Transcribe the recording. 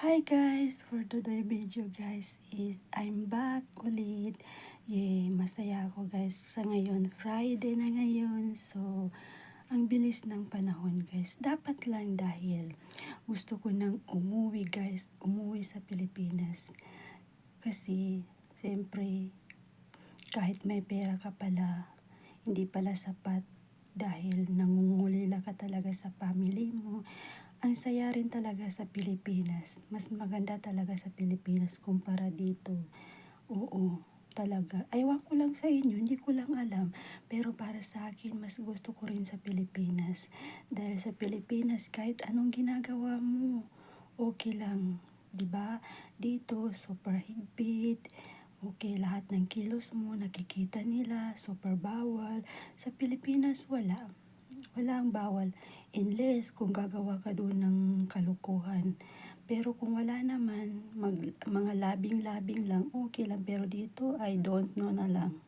Hi guys! For today video guys is I'm back ulit. Yay! Masaya ako guys. Sa ngayon, Friday na ngayon. So, ang bilis ng panahon guys. Dapat lang dahil gusto ko nang umuwi guys. Umuwi sa Pilipinas. Kasi, siyempre, kahit may pera ka pala, hindi pala sapat. Dahil nangungulila ka talaga sa family mo. Ang saya rin talaga sa Pilipinas. Mas maganda talaga sa Pilipinas kumpara dito. Oo, talaga. Ewan ko lang sa inyo, hindi ko lang alam. Pero para sa akin, mas gusto ko rin sa Pilipinas. Dahil sa Pilipinas, kahit anong ginagawa mo, okay lang. 'Di ba? Dito, super higpit. Okay, lahat ng kilos mo, nakikita nila, super bawal. Sa Pilipinas, wala. Walang bawal unless kung gagawa ka doon ng kalukuhan. Pero kung wala naman, mga labing-labing lang, okay lang. Pero dito, I don't know na lang.